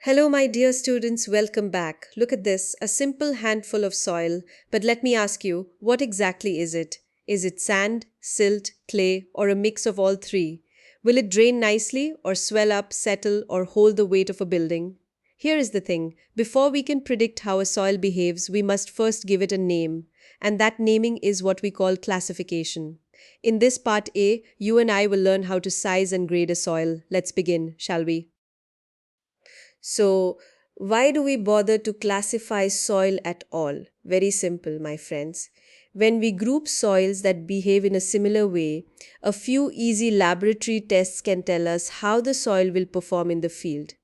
Hello, my dear students, welcome back. Look at this, a simple handful of soil. But let me ask you, what exactly is it? Is it sand, silt, clay, or a mix of all three? Will it drain nicely, or swell up, settle, or hold the weight of a building? Here is the thing, before we can predict how a soil behaves, we must first give it a name. And that naming is what we call classification. In this part A, you and I will learn how to size and grade a soil. Let's begin, shall we? So, why do we bother to classify soil at all? Very simple, my friends. When we group soils that behave in a similar way, a few easy laboratory tests can tell us how the soil will perform in the field.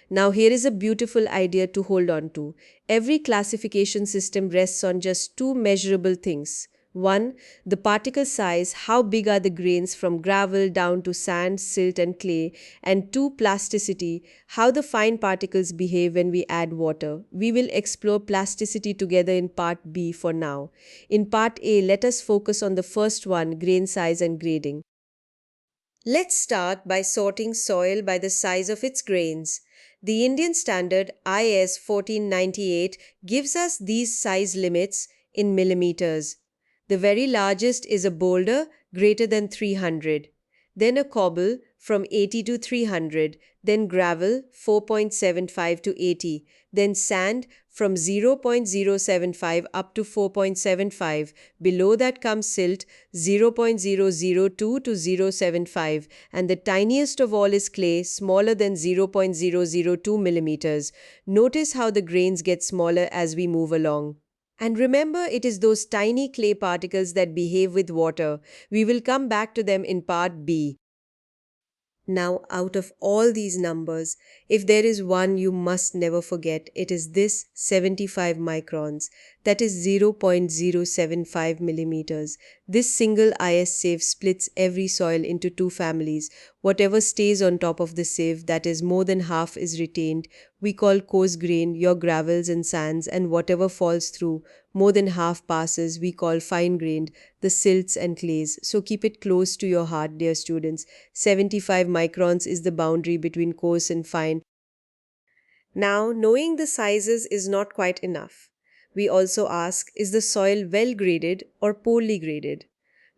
Now, here is a beautiful idea to hold on to. Every classification system rests on just two measurable things. One, the particle size, how big are the grains from gravel down to sand, silt, and clay, and two, plasticity, how the fine particles behave when we add water. We will explore plasticity together in part B for now. In part A, let us focus on the first one, grain size and grading. Let's start by sorting soil by the size of its grains. The Indian standard IS 1498 gives us these size limits in millimeters. The very largest is a boulder greater than 300, then a cobble from 80 to 300, then gravel 4.75 to 80, then sand from 0.075 up to 4.75. Below that comes silt 0.002 to 0.75, and the tiniest of all is clay, smaller than 0.002 millimeters. Notice how the grains get smaller as we move along. And remember, it is those tiny clay particles that behave with water. We will come back to them in part B. Now, out of all these numbers, if there is one you must never forget, it is this 75 microns, that is 0.075 millimeters. This single IS sieve splits every soil into two families. Whatever stays on top of the sieve, that is more than half is retained, we call coarse grain, your gravels and sands, and whatever falls through, more than half passes, we call fine grained, the silts and clays. So keep it close to your heart, dear students. 75 microns is the boundary between coarse and fine. Now, knowing the sizes is not quite enough. We also ask, is the soil well graded or poorly graded?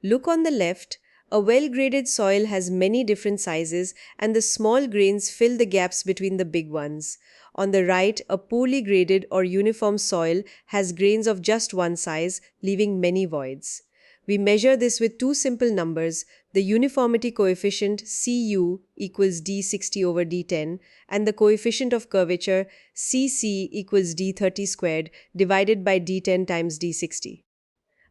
Look on the left. A well graded soil has many different sizes, and the small grains fill the gaps between the big ones. On the right, a poorly graded or uniform soil has grains of just one size, leaving many voids. We measure this with two simple numbers, the uniformity coefficient Cu equals D60 over D10 and the coefficient of curvature Cc equals D30 squared divided by D10 times D60.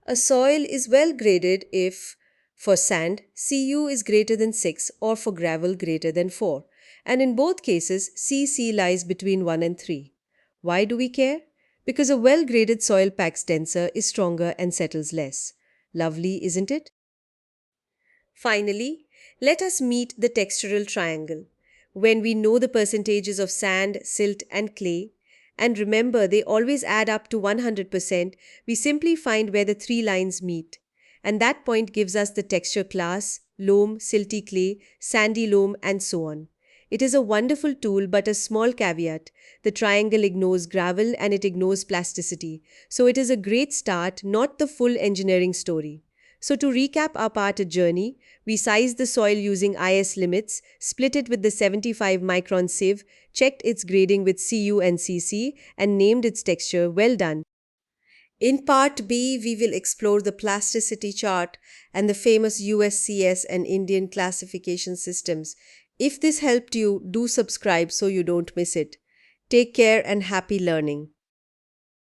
A soil is well graded if, for sand, Cu is greater than 6 or for gravel greater than 4. And in both cases, Cc lies between 1 and 3. Why do we care? Because a well graded soil packs denser, is stronger, and settles less. Lovely, isn't it? Finally, let us meet the textural triangle. When we know the percentages of sand, silt, and clay, and remember they always add up to 100%, we simply find where the three lines meet. And that point gives us the texture class, loam, silty clay, sandy loam, and so on. It is a wonderful tool, but a small caveat. The triangle ignores gravel and it ignores plasticity. So it is a great start, not the full engineering story. So to recap our part a journey, we sized the soil using IS limits, split it with the 75 micron sieve, checked its grading with Cu and Cc, and named its texture. Well done. In part B, we will explore the plasticity chart and the famous USCS and Indian classification systems. If this helped you, do subscribe so you don't miss it. Take care and happy learning.